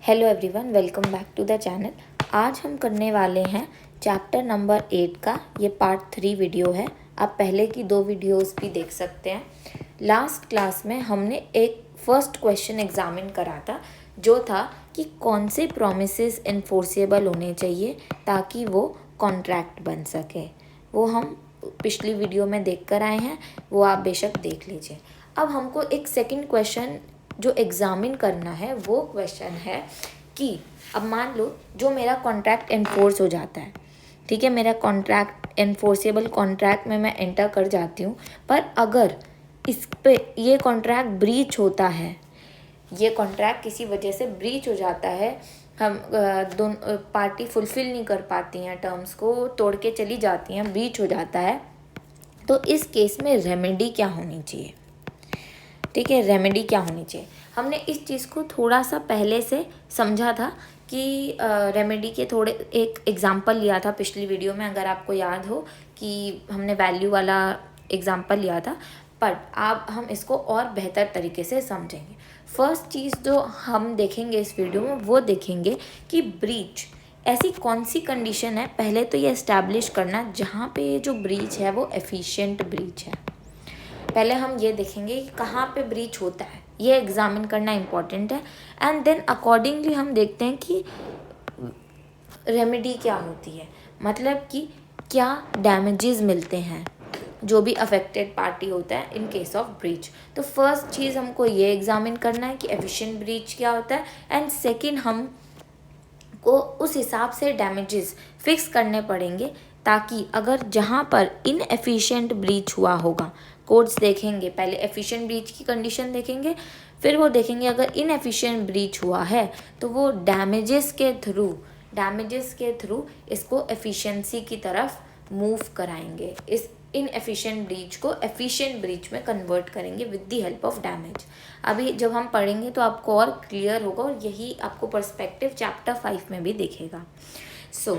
Hello everyone, welcome back to the channel. आज हम करने वाले हैं चैप्टर नंबर 8 का ये पार्ट 3 वीडियो है। आप पहले की 2 वीडियोस भी देख सकते हैं। लास्ट क्लास में हमने एक फर्स्ट क्वेश्चन एग्जामिन करा था, जो था कि कौन से प्रोमिसेस इन्फोर्सेबल होने चाहिए ताकि वो कॉन्ट्रैक्ट बन सके। वो हम पिछली वीडियो में देख कर आए हैं, वो आप बेशक देख लीजिए। अब हमको एक सेकंड क्वेश्चन जो एग्ज़ामिन करना है वो क्वेश्चन है कि अब मान लो जो मेरा कॉन्ट्रैक्ट एनफोर्स हो जाता है, ठीक है, मेरा कॉन्ट्रैक्ट एनफोर्सेबल कॉन्ट्रैक्ट में मैं एंटर कर जाती हूँ, पर अगर इस पे ये कॉन्ट्रैक्ट ब्रीच होता है, ये कॉन्ट्रैक्ट किसी वजह से ब्रीच हो जाता है, हम दोनों पार्टी फुलफ़िल नहीं कर पाती हैं, टर्म्स को तोड़ के चली जाती हैं, ब्रीच हो जाता है, तो इस केस में रेमेडी क्या होनी चाहिए। ठीक है, रेमेडी क्या होनी चाहिए। हमने इस चीज़ को थोड़ा सा पहले से समझा था कि रेमेडी के थोड़े एक एग्जांपल लिया था पिछली वीडियो में, अगर आपको याद हो कि हमने वैल्यू वाला एग्जांपल लिया था, पर अब हम इसको और बेहतर तरीके से समझेंगे। फर्स्ट चीज़ जो हम देखेंगे इस वीडियो में वो देखेंगे कि ब्रीच ऐसी कौन सी कंडीशन है। पहले तो ये इस्टेब्लिश करना जहाँ पे ये जो ब्रीच है वो एफिशिएंट ब्रीच है। पहले हम ये देखेंगे कि कहाँ पे ब्रीच होता है, ये एग्जामिन करना इम्पॉर्टेंट है। एंड देन अकॉर्डिंगली हम देखते हैं कि रेमेडी क्या होती है, मतलब कि क्या डैमेजेस मिलते हैं जो भी अफेक्टेड पार्टी होता है इन केस ऑफ ब्रीच। तो फर्स्ट चीज़ हमको ये एग्जामिन करना है कि एफिशिएंट ब्रीच क्या होता है, एंड सेकेंड हम को उस हिसाब से डैमेजेस फिक्स करने पड़ेंगे, ताकि अगर जहाँ पर इनएफिशिएंट ब्रीच हुआ होगा, कोड्स देखेंगे, पहले एफिशिएंट ब्रीच की कंडीशन देखेंगे, फिर वो देखेंगे अगर इनएफिशिएंट ब्रीच हुआ है तो वो डैमेजेस के थ्रू इसको एफिशिएंसी की तरफ मूव कराएंगे, इस इनएफिशिएंट ब्रीच को एफिशिएंट ब्रीच में कन्वर्ट करेंगे with the help of damage. अभी जब हम पढ़ेंगे तो आपको और क्लियर होगा, और यही आपको पर्सपेक्टिव चैप्टर 5 में भी दिखेगा। सो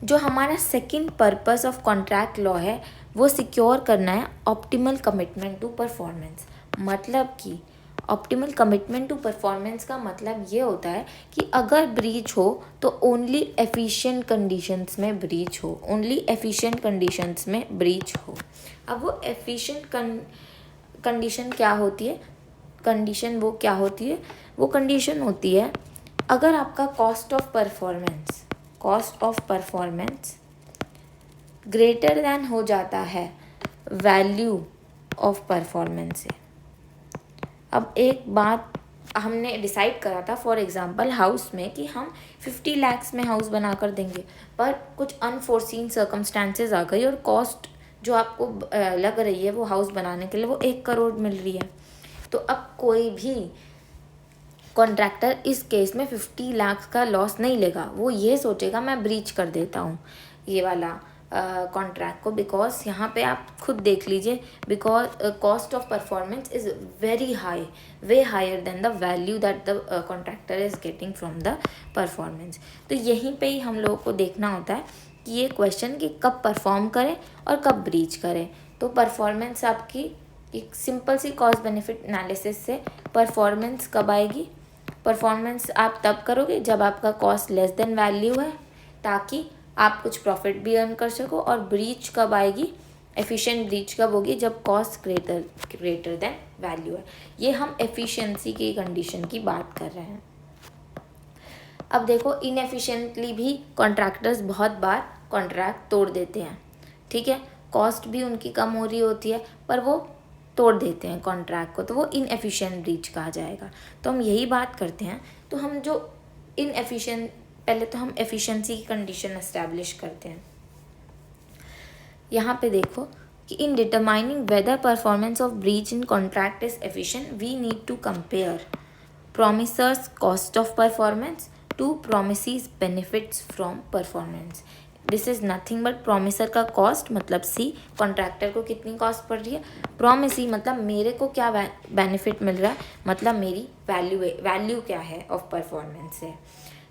जो हमारा second purpose of contract law है वो सिक्योर करना है ऑप्टिमल कमिटमेंट टू परफॉर्मेंस। मतलब कि ऑप्टिमल कमिटमेंट टू परफॉर्मेंस का मतलब ये होता है कि अगर ब्रीच हो तो ओनली एफिशिएंट कंडीशंस में ब्रीच हो, ओनली एफिशिएंट कंडीशंस में ब्रीच हो। अब वो एफिशिएंट कंडीशन क्या होती है, वो कंडीशन होती है अगर आपका cost of performance greater than हो जाता है वैल्यू ऑफ परफॉर्मेंस से। अब एक बात हमने डिसाइड करा था, फॉर एग्जांपल हाउस में, कि हम 50 लाख में हाउस बना कर देंगे, पर कुछ अनफोर्सीन सर्कमस्टांसेस आ गई और कॉस्ट जो आपको लग रही है वो हाउस बनाने के लिए वो 1 करोड़ मिल रही है। तो अब कोई भी कॉन्ट्रैक्टर इस केस में 50 लाख का लॉस नहीं लेगा, वो ये सोचेगा मैं ब्रीच कर देता हूँ ये वाला कॉन्ट्रैक्ट को, बिकॉज यहाँ पे आप खुद देख लीजिए, because cost of performance is very high, way higher than the value that the contractor is getting from the performance. तो यहीं पे ही हम लोगों को देखना होता है कि ये क्वेश्चन कि कब परफॉर्म करें और कब ब्रीच करें। तो परफॉर्मेंस आपकी एक सिंपल सी कॉस्ट बेनिफिट एनालिसिस से परफॉर्मेंस कब आएगी, परफॉर्मेंस आप तब करोगे जब आपका कॉस्ट लेस देन वैल्यू है, ताकि आप कुछ प्रॉफिट भी अर्न कर सको। और ब्रीच कब आएगी, एफिशिएंट ब्रीच कब होगी, जब कॉस्ट ग्रेटर देन वैल्यू है। ये हम एफिशिएंसी की कंडीशन की बात कर रहे हैं। अब देखो, इनएफिशिएंटली भी कॉन्ट्रैक्टर्स बहुत बार कॉन्ट्रैक्ट तोड़ देते हैं, ठीक है, कॉस्ट भी उनकी कम हो रही होती है पर वो तोड़ देते हैं कॉन्ट्रैक्ट को, तो वो इनएफिशिएंट ब्रीच कहा जाएगा। तो हम यही बात करते हैं। तो हम जो इनएफिशिएंट, पहले तो हम एफिशिएंसी की कंडीशन एस्टैब्लिश करते हैं। यहाँ पे देखो कि in determining whether performance of breach in contract is efficient, we need to compare promiser's cost of performance to promisee's benefits from performance. This is nothing but promiser का cost मतलब C, contractor को कितनी cost पड़ रही है, promisee मतलब मेरे को क्या बेनिफिट मिल रहा है, मतलब मेरी वैल्यू क्या है ऑफ परफॉर्मेंस से,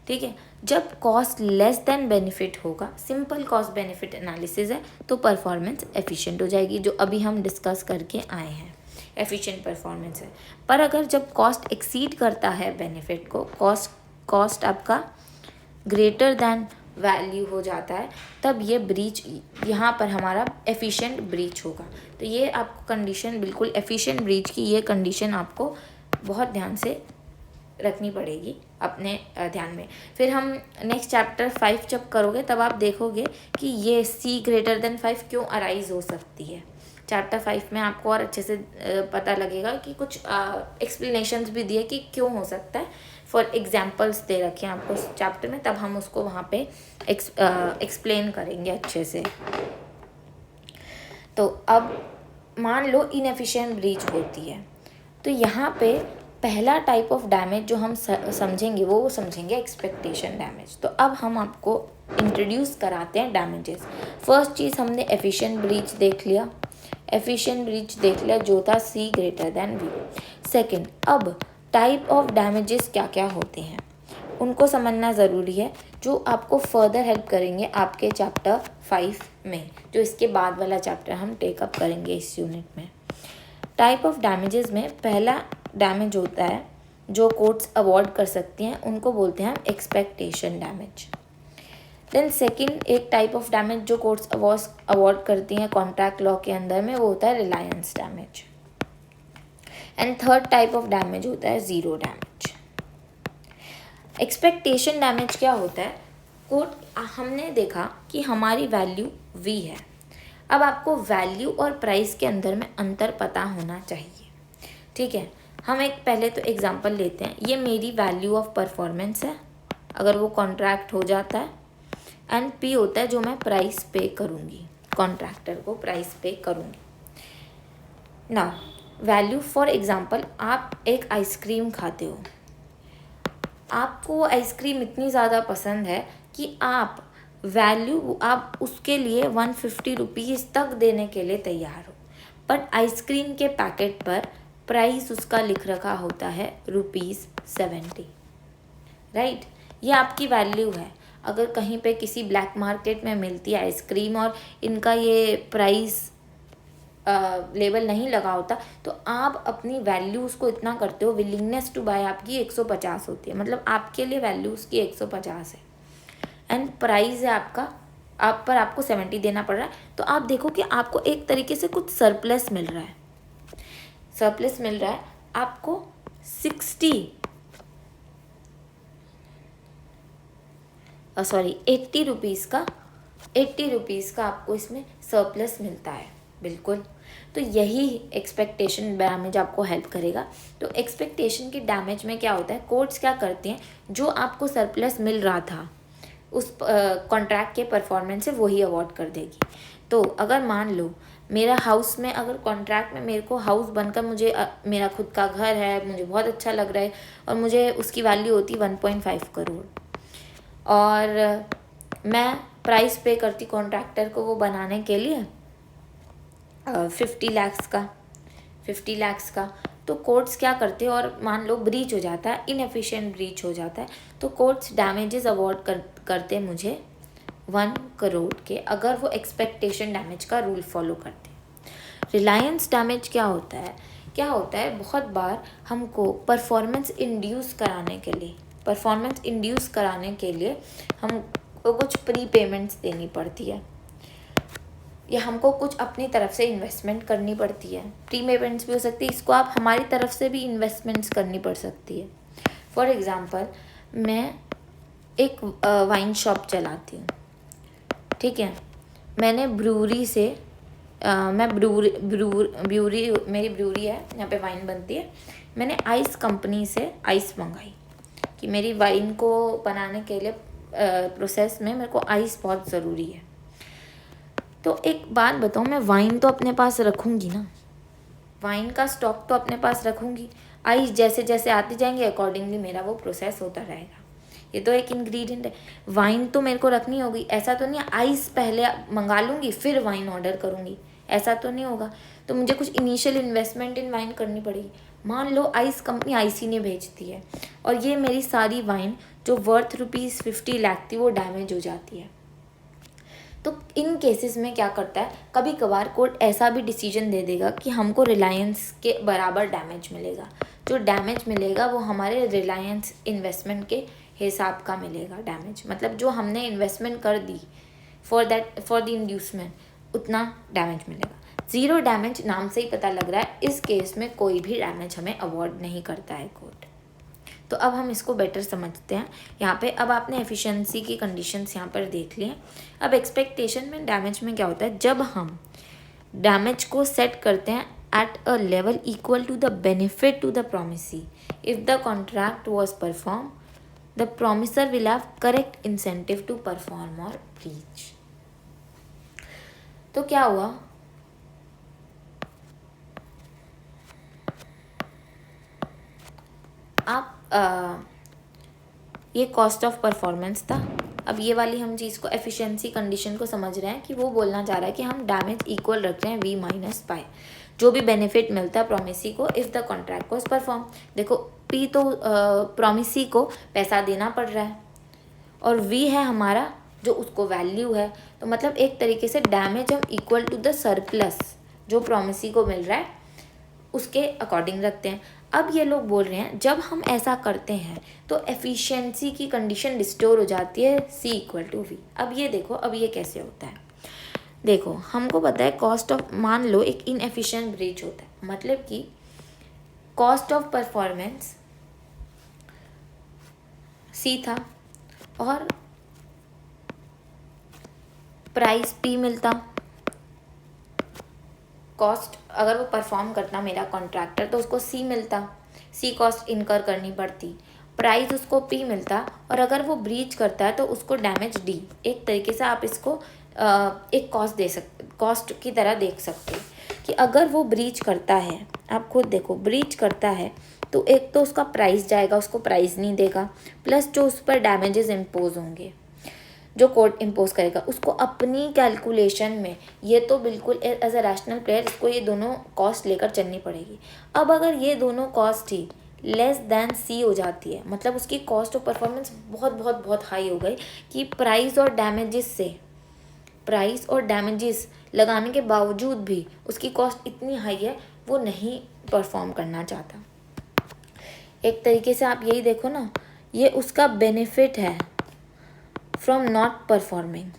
ठीक है। जब कॉस्ट लेस देन बेनिफिट होगा, सिंपल कॉस्ट बेनिफिट एनालिसिस है, तो परफॉर्मेंस एफिशिएंट हो जाएगी, जो अभी हम डिस्कस करके आए हैं। एफिशिएंट परफॉर्मेंस है। पर अगर जब कॉस्ट एक्सीड करता है बेनिफिट को, कॉस्ट आपका ग्रेटर दैन वैल्यू हो जाता है, तब ये ब्रीच, यहाँ पर हमारा एफिशिएंट ब्रीच होगा। तो ये आपको कंडीशन बिल्कुल एफिशिएंट ब्रीच की ये कंडीशन आपको बहुत ध्यान से रखनी पड़ेगी अपने ध्यान में। फिर हम नेक्स्ट चैप्टर 5 जब करोगे तब आप देखोगे कि ये C ग्रेटर देन 5 क्यों अराइज हो सकती है। चैप्टर 5 में आपको और अच्छे से पता लगेगा कि कुछ एक्सप्लेनेशंस भी दिए कि क्यों हो सकता है, फॉर एग्जांपल्स दे रखे हैं आपको चैप्टर में, तब हम उसको वहाँ पे एक्सप्लेन करेंगे अच्छे से। तो अब मान लो इनएफिशिएंट ब्रीच होती है, तो यहाँ पे पहला टाइप ऑफ डैमेज जो हम समझेंगे वो समझेंगे एक्सपेक्टेशन डैमेज। तो अब हम आपको इंट्रोड्यूस कराते हैं डैमेजेस। फर्स्ट चीज़ हमने एफिशिएंट ब्रीच देख लिया, जो था C greater then V। Second, अब टाइप ऑफ डैमेजेस क्या क्या होते हैं उनको समझना ज़रूरी है, जो आपको फर्दर हेल्प करेंगे आपके चैप्टर 5 में, जो इसके बाद वाला चैप्टर हम टेकअप करेंगे इस यूनिट में। टाइप ऑफ डैमेजेस में पहला डैमेज होता है जो कोर्ट्स अवॉर्ड कर सकती हैं, उनको बोलते हैं हम एक्सपेक्टेशन डैमेज। देन सेकंड एक टाइप ऑफ डैमेज जो कोर्ट्स अवॉर्ड करती हैं कॉन्ट्रैक्ट लॉ के अंदर में, वो होता है Reliance damage. And third type of damage होता है ज़ीरो डैमेज। एक्सपेक्टेशन डैमेज क्या होता है, कोर्ट हमने देखा कि हमारी वैल्यू V है। अब आपको वैल्यू और प्राइस के अंदर में अंतर पता होना चाहिए, ठीक है। हम एक पहले तो एग्जांपल लेते हैं, ये मेरी वैल्यू ऑफ परफॉर्मेंस है अगर वो कॉन्ट्रैक्ट हो जाता है, एंड P होता है जो मैं प्राइस पे करूँगी, कॉन्ट्रैक्टर को प्राइस पे करूँगी। ना वैल्यू फॉर एग्जांपल, आप एक आइसक्रीम खाते हो, आपको वो आइसक्रीम इतनी ज़्यादा पसंद है कि आप उसके लिए 150 रुपीज़ तक देने के लिए तैयार हो, बट आइसक्रीम के पैकेट पर प्राइस उसका लिख रखा होता है ₹70, राइट। ये आपकी वैल्यू है। अगर कहीं पे किसी ब्लैक मार्केट में मिलती है आइसक्रीम और इनका ये प्राइस लेबल नहीं लगा होता, तो आप अपनी वैल्यू उसको इतना करते हो, विलिंगनेस टू बाय आपकी 150 होती है, मतलब आपके लिए वैल्यू उसकी 150 है, एंड प्राइस है आपको 70 देना पड़ रहा है। तो आप देखो कि आपको एक तरीके से कुछ सरप्लस मिल रहा है, आपको 80 रुपीज़ का आपको इसमें सरप्लस मिलता है, बिल्कुल। तो यही एक्सपेक्टेशन डैमेज आपको हेल्प करेगा। तो एक्सपेक्टेशन के डैमेज में क्या होता है, कोर्ट्स क्या करती हैं, जो आपको सरप्लस मिल रहा था उस कॉन्ट्रैक्ट के परफॉर्मेंस से वही अवॉर्ड कर देगी। तो अगर मान लो मेरा हाउस में, अगर कॉन्ट्रैक्ट में मेरे को हाउस बनकर मुझे मेरा खुद का घर है, मुझे बहुत अच्छा लग रहा है और मुझे उसकी वैल्यू होती 1.5 करोड़, और मैं प्राइस पे करती कॉन्ट्रैक्टर को वो बनाने के लिए 50 लाख का। तो कोर्ट्स क्या करते हैं, और मान लो ब्रीच हो जाता है, इनएफिशिएंट ब्रीच हो जाता है, तो कोर्ट्स डैमेजेस अवॉर्ड करते मुझे 1 करोड़ के, अगर वो एक्सपेक्टेशन डैमेज का रूल फॉलो करते। रिलायंस डैमेज क्या होता है, बहुत बार हमको परफॉर्मेंस इंड्यूस कराने के लिए हमको कुछ प्री पेमेंट्स देनी पड़ती है, या हमको कुछ अपनी तरफ से इन्वेस्टमेंट करनी पड़ती है। प्री पेमेंट्स भी हो सकती है, इसको आप हमारी तरफ से भी इन्वेस्टमेंट्स करनी पड़ सकती है। फॉर एग्ज़ाम्पल, मैं एक वाइन शॉप चलाती हूँ, ठीक है। मैंने ब्रूरी से मेरी ब्रूरी है, यहाँ पे वाइन बनती है। मैंने आइस कंपनी से आइस मंगाई कि मेरी वाइन को बनाने के लिए प्रोसेस में मेरे को आइस बहुत ज़रूरी है। तो एक बात बताऊँ, मैं वाइन तो अपने पास रखूँगी ना, वाइन का स्टॉक तो अपने पास रखूँगी, आइस जैसे जैसे आती जाएंगे अकॉर्डिंगली मेरा वो प्रोसेस होता रहेगा। ये तो एक इंग्रेडिएंट है, वाइन तो मेरे को रखनी होगी। ऐसा तो नहीं आइस पहले मंगा लूँगी फिर वाइन ऑर्डर करूँगी, ऐसा तो नहीं होगा। तो मुझे कुछ इनिशियल इन्वेस्टमेंट इन वाइन करनी पड़ेगी। मान लो आइस कंपनी आइस ही नहीं भेजती है, और ये मेरी सारी वाइन जो वर्थ ₹50 लाख थी वो डैमेज हो जाती है। तो इन केसेस में क्या करता है, कभी कभार कोर्ट ऐसा भी डिसीजन दे देगा कि हमको रिलायंस के बराबर डैमेज मिलेगा। जो डैमेज मिलेगा वो हमारे रिलायंस इन्वेस्टमेंट के हिसाब का मिलेगा डैमेज, मतलब जो हमने इन्वेस्टमेंट कर दी फॉर द इंड्यूसमेंट उतना डैमेज मिलेगा। ज़ीरो डैमेज नाम से ही पता लग रहा है, इस केस में कोई भी डैमेज हमें अवॉर्ड नहीं करता है कोर्ट। तो अब हम इसको बेटर समझते हैं। यहाँ पे अब आपने एफिशिएंसी की कंडीशंस यहाँ पर देख लिए। अब एक्सपेक्टेशन में डैमेज में क्या होता है, जब हम डैमेज को सेट करते हैं at a level equal to the benefit to the promisee, if the contract was perform the promiser will have correct incentive to perform और ब्रीच। तो क्या हुआ, आप ये कॉस्ट ऑफ परफॉर्मेंस था। अब ये वाली हम चीज़ को एफिशिएंसी कंडीशन को समझ रहे हैं कि वो बोलना चाह रहा है कि हम डैमेज इक्वल रख रहे हैं v माइनस पाई, जो भी बेनिफिट मिलता है प्रोमिसी को if the contract was perform. देखो p तो प्रोमिसी को पैसा देना पड़ रहा है और v है हमारा जो उसको वैल्यू है, तो मतलब एक तरीके से डैमेज हम इक्वल टू द सरप्लस जो प्रोमिसी को मिल रहा है उसके अकॉर्डिंग रखते हैं। अब ये लोग बोल रहे हैं जब हम ऐसा करते हैं तो एफिशिएंसी की कंडीशन रिस्टोर हो जाती है C इक्वल टू वी। अब ये देखो, अब ये कैसे होता है, देखो हमको पता है कॉस्ट ऑफ, मान लो एक इनएफिशिएंट ब्रीच होता है, मतलब कि कॉस्ट ऑफ परफॉर्मेंस C था और प्राइस P मिलता। कॉस्ट अगर वो परफॉर्म करता मेरा कॉन्ट्रैक्टर तो उसको C मिलता, C कॉस्ट इनकर करनी पड़ती, प्राइस उसको P मिलता, और अगर वो ब्रीच करता है तो उसको डैमेज D। एक तरीके से आप इसको एक कॉस्ट की तरह देख सकते हैं कि अगर वो ब्रीच करता है, आप खुद देखो ब्रीच करता है तो एक तो उसका प्राइस जाएगा, उसको प्राइस नहीं देगा, प्लस जो उस पर डैमेजेस इम्पोज होंगे जो कोर्ट इम्पोज करेगा उसको अपनी कैलकुलेशन में, ये तो बिल्कुल एज अ रैशनल प्लेयर इसको ये दोनों कॉस्ट लेकर चलनी पड़ेगी। अब अगर ये दोनों कॉस्ट ही लेस दैन C हो जाती है, मतलब उसकी कॉस्ट ऑफ परफॉर्मेंस बहुत बहुत बहुत हाई हो गई कि प्राइस और डैमेजेस लगाने के बावजूद भी उसकी कॉस्ट इतनी हाई है वो नहीं परफॉर्म करना चाहता। एक तरीके से आप यही देखो ना, ये उसका बेनिफिट है फ्रॉम नॉट परफॉर्मिंग,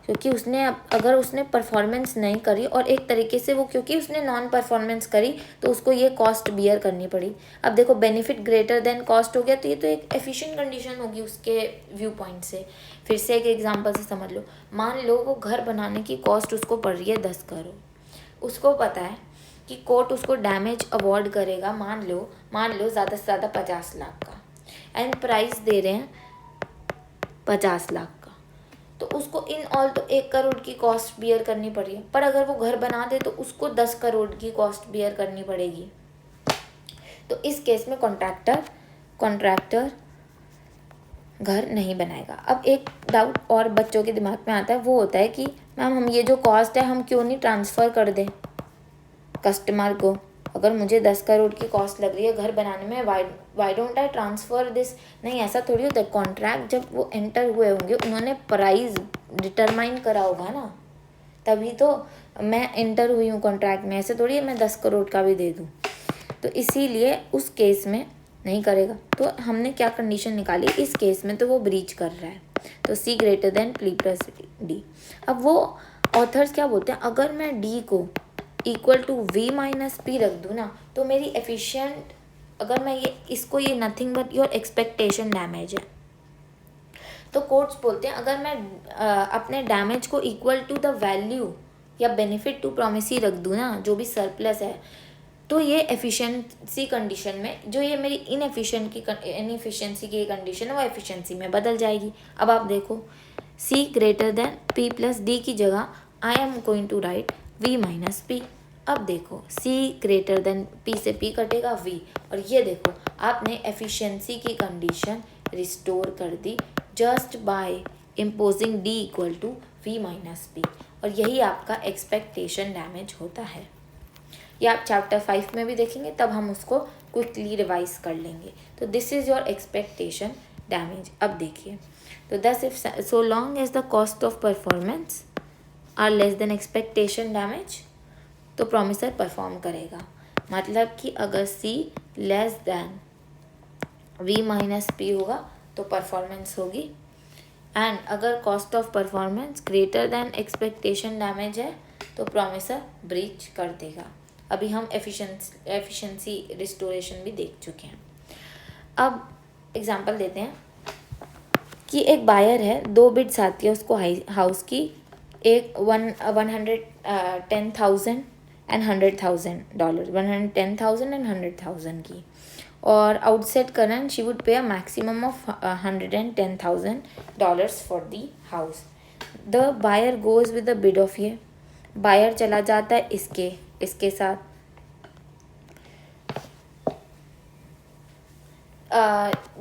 क्योंकि उसने अगर उसने परफॉर्मेंस नहीं करी और एक तरीके से वो क्योंकि उसने नॉन परफॉर्मेंस करी तो उसको ये कॉस्ट बियर करनी पड़ी। अब देखो बेनिफिट ग्रेटर देन कॉस्ट हो गया तो ये तो एक एफिशिएंट कंडीशन होगी उसके व्यू पॉइंट से। फिर से एक एग्जांपल से समझ लो, मान लो वो घर बनाने की कॉस्ट उसको पड़ रही है 10 करोड़, उसको पता है कि कोर्ट उसको डैमेज अवॉर्ड करेगा मान लो ज़्यादा से ज़्यादा 50 लाख का, एंड प्राइस दे रहे हैं 50 लाख का, तो उसको इन ऑल तो 1 करोड़ की कॉस्ट बियर करनी पड़ी है। पर अगर वो घर बना दे तो उसको 10 करोड़ की कॉस्ट बियर करनी पड़ेगी। तो इस केस में कॉन्ट्रैक्टर घर नहीं बनाएगा। अब एक डाउट और बच्चों के दिमाग में आता है, वो होता है कि मैम हम ये जो कॉस्ट है हम क्यों नहीं ट्रांसफ़र कर दें कस्टमर को। अगर मुझे 10 करोड़ की कॉस्ट लग रही है घर बनाने में, why don't I transfer this. नहीं, ऐसा थोड़ी होता है। कॉन्ट्रैक्ट जब वो एंटर हुए होंगे उन्होंने प्राइस डिटरमाइन करा होगा ना, तभी तो मैं एंटर हुई हूँ कॉन्ट्रैक्ट में। ऐसे थोड़ी है मैं 10 करोड़ का भी दे दूँ। तो इसीलिए उस केस में नहीं करेगा। तो हमने क्या कंडीशन निकाली, इस केस में तो वो ब्रीच कर रहा है, तो C greater than P plus D। अब वो ऑथर्स क्या बोलते हैं, अगर मैं D को equal to V minus P रख दूँ ना तो मेरी एफिशिएंट, अगर मैं ये nothing but your expectation damage है। तो कोर्ट्स बोलते हैं अगर मैं अपने डैमेज को इक्वल टू द वैल्यू या बेनिफिट टू प्रोमिसी रख दूँ ना, जो भी सरप्लस है, तो ये एफिशिएंसी कंडीशन में जो ये मेरी इनएफिशिएंसी की कंडीशन है वो एफिशिएंसी में बदल जाएगी। अब आप देखो C greater than P plus D की जगह I am going to write V minus P। अब देखो C ग्रेटर देन P से P कटेगा V, और ये देखो आपने एफिशिएंसी की कंडीशन रिस्टोर कर दी just by imposing D equal to V minus P, और यही आपका एक्सपेक्टेशन डैमेज होता है। ये आप चैप्टर 5 में भी देखेंगे, तब हम उसको क्विकली रिवाइज कर लेंगे। तो this is your expectation damage. अब देखिए तो thus if so long as the cost of performance are less than expectation damage, तो प्रॉमिसर परफॉर्म करेगा। मतलब कि अगर C less than V minus P होगा तो परफॉर्मेंस होगी, एंड अगर cost of performance greater than expectation damage है तो प्रॉमिसर ब्रीच कर देगा। अभी हम एफिशिएंसी रिस्टोरेशन भी देख चुके हैं। अब एग्जांपल देते हैं कि एक बायर है, 2 बिड्स आती है उसको हाउस की, एक 110,000 एंड $100,000, 110,000 एंड 100,000 की, और outset current she would pay a maximum of $110,000 for the house. The buyer goes with the bid of, ये बायर चला जाता है इसके साथ।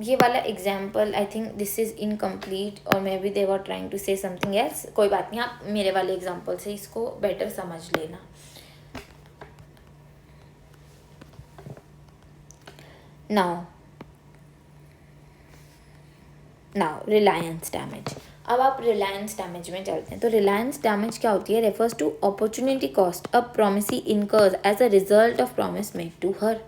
ये वाला example I think this is incomplete, और maybe they were trying to say something else. कोई बात नहीं, आप मेरे वाले एग्जाम्पल से इसको बेटर समझ लेना। Now Reliance damage. अब आप रिलायंस डैमेज में चलते हैं। तो रिलायंस डैमेज क्या होती है? Refers to opportunity cost a promisee incurs as a result of promise made to her.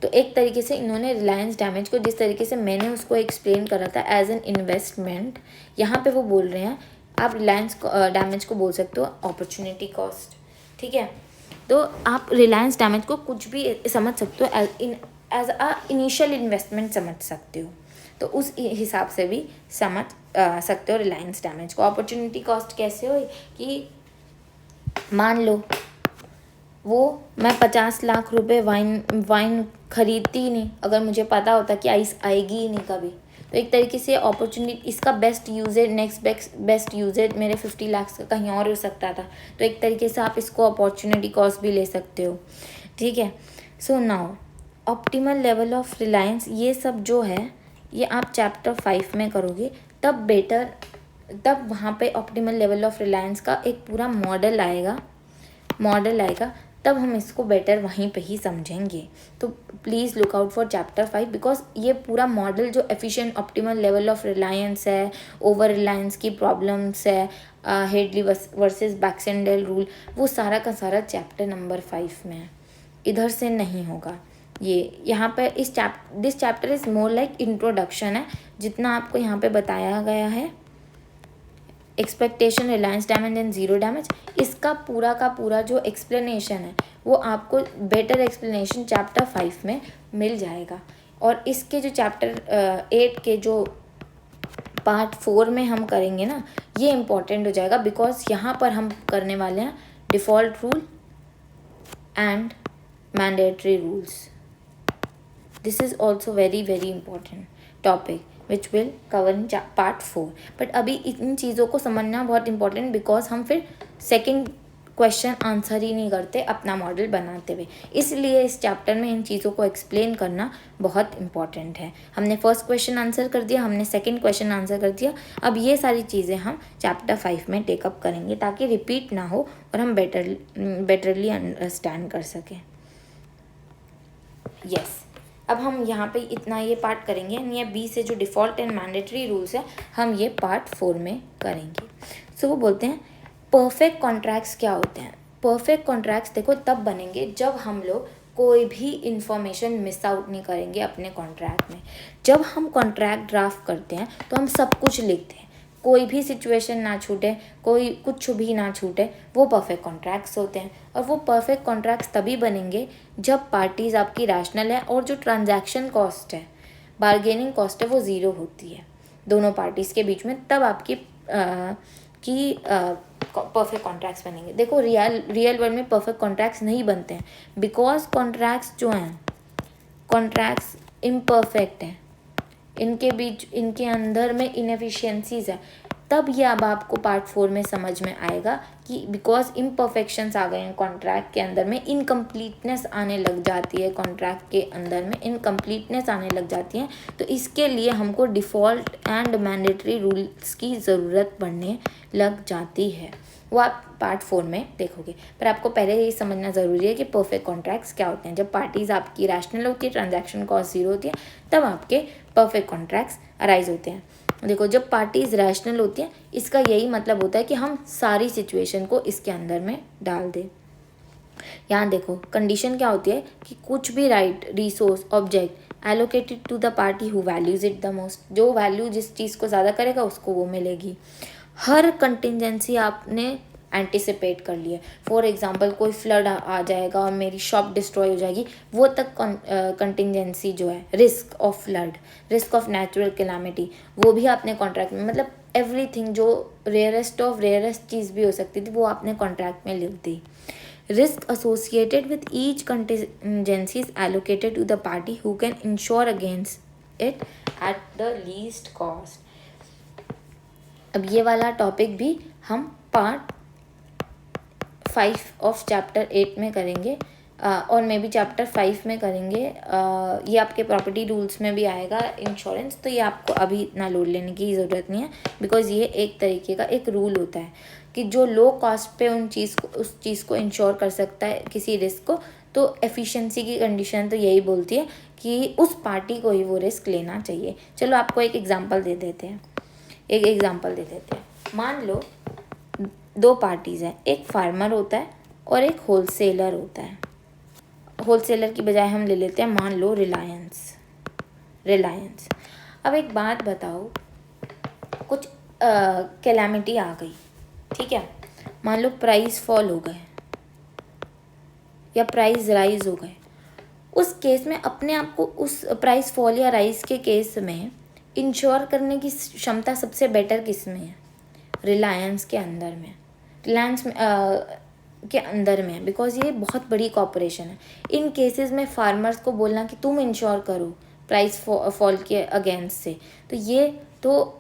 तो एक तरीके से इन्होंने रिलायंस डैमेज को, जिस तरीके से मैंने उसको एक्सप्लेन करा था एज एन इन्वेस्टमेंट, यहाँ पे वो बोल रहे हैं आप रिलायंस डैमेज को बोल सकते हो अपॉर्चुनिटी कॉस्ट। ठीक है, तो आप रिलायंस डैमेज को कुछ भी समझ सकते हो, एज अ इनिशियल इन्वेस्टमेंट समझ सकते हो, तो उस हिसाब से भी समझ सकते हो रिलायंस डैमेज को। अपॉर्चुनिटी कॉस्ट कैसे हो कि मान लो वो मैं 50 लाख रुपए वाइन खरीदती ही नहीं, अगर मुझे पता होता कि आइस आएगी ही नहीं कभी, तो एक तरीके से अपॉर्चुनिटी, इसका best usages, next best usages मेरे 50 लाख का कहीं और हो सकता था, तो एक तरीके से आप इसको अपॉर्चुनिटी कॉस्ट भी ले सकते हो। ठीक है, so now optimal level of Reliance, ये सब जो है ये आप चैप्टर 5 में करोगे तब बेटर, तब वहाँ पे ऑप्टिमल लेवल ऑफ रिलायंस का एक पूरा मॉडल आएगा, तब हम इसको बेटर वहीं पे ही समझेंगे। तो please look out for chapter 5, because ये पूरा मॉडल जो efficient optimal level of Reliance है, ओवर रिलायंस की प्रॉब्लम्स है, हेडली वर्सेस बैक्सेंडेल रूल, वो सारा का सारा चैप्टर नंबर 5 में है, इधर से नहीं होगा। ये यहाँ पर this chapter is more like introduction है, जितना आपको यहाँ पे बताया गया है expectation, Reliance damage and zero damage, इसका पूरा का पूरा जो एक्सप्लेनेशन है वो आपको बेटर एक्सप्लेनेशन चैप्टर 5 में मिल जाएगा। और इसके जो चैप्टर 8 के जो पार्ट 4 में हम करेंगे ना, ये इम्पॉर्टेंट हो जाएगा, बिकॉज यहाँ पर हम करने वाले हैं default rule and mandatory rules. This is also very very important topic which will cover in part 4। But अभी इन चीज़ों को समझना बहुत इंपॉर्टेंट, बिकॉज हम फिर सेकंड क्वेश्चन आंसर ही नहीं करते अपना मॉडल बनाते हुए, इसलिए इस चैप्टर में इन चीज़ों को एक्सप्लेन करना बहुत इंपॉर्टेंट है। हमने फर्स्ट क्वेश्चन आंसर कर दिया, हमने सेकंड क्वेश्चन आंसर कर दिया, अब ये सारी चीज़ें हम चैप्टर 5 में टेकअप करेंगे ताकि रिपीट ना हो और हम बेटरली अंडरस्टैंड कर सकें। यस, अब हम यहाँ पे इतना ये पार्ट करेंगे, ये बी से जो डिफ़ॉल्ट एंड मैंडेटरी रूल्स है हम ये पार्ट 4 में करेंगे। सो वो बोलते हैं परफेक्ट कॉन्ट्रैक्ट्स क्या होते हैं। परफेक्ट कॉन्ट्रैक्ट्स देखो तब बनेंगे जब हम लोग कोई भी इंफॉर्मेशन मिस आउट नहीं करेंगे अपने कॉन्ट्रैक्ट में। जब हम कॉन्ट्रैक्ट ड्राफ्ट करते हैं तो हम सब कुछ लिखते हैं, कोई भी सिचुएशन ना छूटे, कोई कुछ भी ना छूटे, वो परफेक्ट कॉन्ट्रैक्ट्स होते हैं। और वो परफेक्ट कॉन्ट्रैक्ट्स तभी बनेंगे जब पार्टीज़ आपकी रैशनल है और जो ट्रांजैक्शन कॉस्ट है, बार्गेनिंग कॉस्ट है, वो ज़ीरो होती है दोनों पार्टीज़ के बीच में, तब आपकी परफेक्ट कॉन्ट्रैक्ट्स बनेंगे। देखो रियल वर्ल्ड में परफेक्ट कॉन्ट्रैक्ट्स नहीं बनते हैं, बिकॉज कॉन्ट्रैक्ट्स जो हैं कॉन्ट्रैक्ट्स इम्परफेक्ट हैं, इनके बीच इनके अंदर में इनएफिशिएंसीज है। तब ये अब आपको पार्ट 4 में समझ में आएगा कि बिकॉज इम्परफेक्शंस आ गए हैं कॉन्ट्रैक्ट के अंदर में, इनकम्प्लीटनेस आने लग जाती है कॉन्ट्रैक्ट के अंदर में, इनकम्प्लीटनेस आने लग जाती है, तो इसके लिए हमको डिफ़ॉल्ट एंड मैंडेटरी रूल्स की ज़रूरत पड़ने लग जाती है। वो आप पार्ट 4 में देखोगे, पर आपको पहले ये समझना ज़रूरी है कि परफेक्ट कॉन्ट्रैक्ट्स क्या होते हैं। जब पार्टीज़ आपकी रैशनल होती है, ट्रांजैक्शन कॉस्ट ज़ीरो होती है, तब आपके परफेक्ट कॉन्ट्रैक्ट्स अराइज होते हैं। देखो जब पार्टीज रैशनल होती हैं इसका यही मतलब होता है कि हम सारी सिचुएशन को इसके अंदर में डाल दें। यहाँ देखो कंडीशन क्या होती है कि कुछ भी right resource object allocated to the party who values it the most, जो वैल्यू जिस चीज़ को ज़्यादा करेगा उसको वो मिलेगी। हर कंटिजेंसी आपने एंटिसिपेट कर लिया। फॉर एग्जांपल कोई फ्लड आ जाएगा और मेरी शॉप डिस्ट्रॉय हो जाएगी, वो तक कंटिजेंसी जो है, risk of flood, risk of natural calamity, वो भी आपने कॉन्ट्रैक्ट में, मतलब एवरीथिंग जो रेयरेस्ट ऑफ रेयरेस्ट चीज़ भी हो सकती थी वो आपने कॉन्ट्रैक्ट में लिख दी। Risk associated with each contingency is allocated to the party who can insure against it at the least cost। अब ये वाला टॉपिक भी हम पार्ट 5 ऑफ चैप्टर 8 में करेंगे और मे बी चैप्टर 5 में करेंगे। ये आपके प्रॉपर्टी रूल्स में भी आएगा इंश्योरेंस, तो ये आपको अभी इतना लोड लेने की ज़रूरत नहीं है, बिकॉज ये एक तरीके का एक रूल होता है कि जो लो कॉस्ट पे उस चीज़ को इंश्योर कर सकता है किसी रिस्क को, तो एफिशिएंसी की कंडीशन तो यही बोलती है कि उस पार्टी को ही वो रिस्क लेना चाहिए। चलो आपको एक एग्जांपल दे देते हैं, मान लो दो पार्टीज़ हैं, एक फार्मर होता है और एक होलसेलर होता है। होलसेलर की बजाय हम ले लेते हैं मान लो रिलायंस। अब एक बात बताओ, कुछ कैलामिटी आ गई, ठीक है, मान लो प्राइस फॉल हो गए या प्राइस राइज हो गए। उस केस में अपने आप को उस प्राइस फॉल या राइज के केस में इंश्योर करने की क्षमता सबसे बेटर किस में है? रिलायंस के अंदर में, के अंदर में, बिकॉज ये बहुत बड़ी कॉरपोरेशन है। इन केसेस में फार्मर्स को बोलना कि तुम इंश्योर करो प्राइस फॉल के अगेंस्ट से, तो ये तो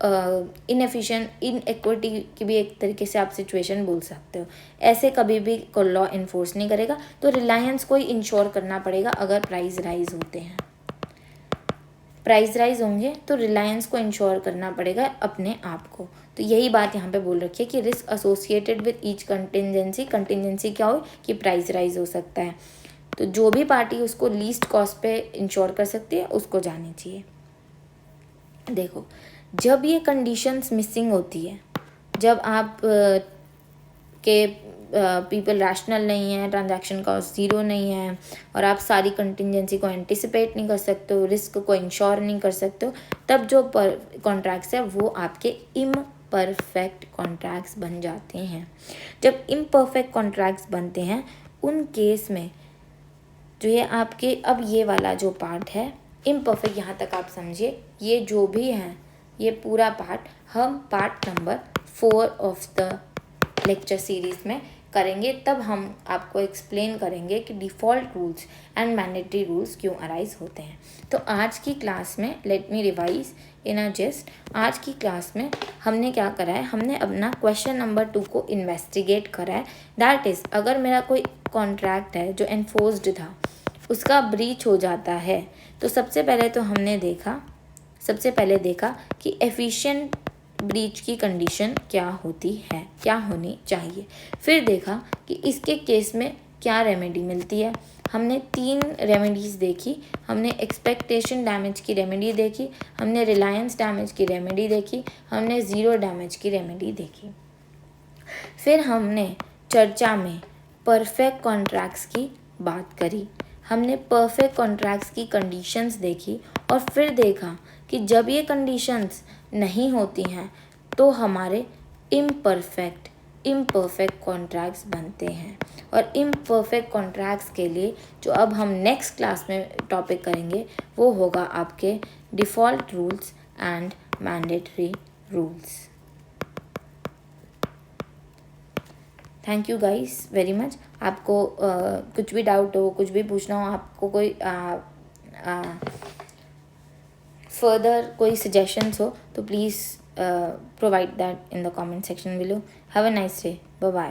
इनइक्विटी की भी एक तरीके से आप सिचुएशन बोल सकते हो। ऐसे कभी भी कोई लॉ इन्फोर्स नहीं करेगा, तो रिलायंस को ही इंश्योर करना पड़ेगा। अगर प्राइस राइज होते हैं, प्राइस राइज होंगे तो रिलायंस को इंश्योर करना पड़ेगा अपने आप को। तो यही बात यहाँ पे बोल रखी है कि risk associated with each contingency क्या हो कि प्राइस राइज हो सकता है, तो जो भी पार्टी उसको लीस्ट कॉस्ट पे इंश्योर कर सकती है उसको जानी चाहिए। देखो जब ये कंडीशंस मिसिंग होती है, जब आप के पीपल रैशनल नहीं है, ट्रांजैक्शन कॉस्ट ज़ीरो नहीं है और आप सारी कंटिजेंसी को एंटिसिपेट नहीं कर सकते हो, रिस्क को इंश्योर नहीं कर सकते हो, तब जो कॉन्ट्रैक्ट्स है वो आपके इम्परफेक्ट कॉन्ट्रैक्ट्स बन जाते हैं। जब इम्परफेक्ट कॉन्ट्रैक्ट्स बनते हैं उन केस में जो ये आपके, अब ये वाला जो पार्ट है इम्परफेक्ट, यहाँ तक आप समझिए, ये जो भी है ये पूरा पार्ट हम part number 4 of the lecture series में करेंगे। तब हम आपको एक्सप्लेन करेंगे कि default rules and mandatory rules क्यों अराइज होते हैं। तो आज की क्लास में let me revise in a just, आज की क्लास में हमने क्या करा है, हमने अपना क्वेश्चन नंबर 2 को इन्वेस्टिगेट करा है। दैट इज़ अगर मेरा कोई कॉन्ट्रैक्ट है जो एनफोर्स्ड था, उसका ब्रीच हो जाता है, तो सबसे पहले देखा कि एफिशिएंट ब्रीच की कंडीशन क्या होती है, क्या होनी चाहिए। फिर देखा कि इसके केस में क्या रेमेडी मिलती है। हमने 3 रेमेडीज़ देखी, हमने एक्सपेक्टेशन डैमेज की रेमेडी देखी, हमने रिलायंस डैमेज की रेमेडी देखी, हमने ज़ीरो डैमेज की रेमेडी देखी। फिर हमने चर्चा में परफेक्ट कॉन्ट्रैक्ट्स की बात करी, हमने परफेक्ट कॉन्ट्रैक्ट्स की कंडीशंस देखी और फिर देखा कि जब ये कंडीशंस नहीं होती हैं तो हमारे इम्परफेक्ट कॉन्ट्रैक्ट्स बनते हैं। और इम्परफेक्ट कॉन्ट्रैक्ट्स के लिए जो अब हम नेक्स्ट क्लास में टॉपिक करेंगे वो होगा आपके default rules and mandatory rules. Thank you guys very much. आपको कुछ भी डाउट हो, कुछ भी पूछना हो, आपको कोई फर्दर कोई सजेशंस हो तो please provide that in the comment section below. Have a nice day. Bye bye.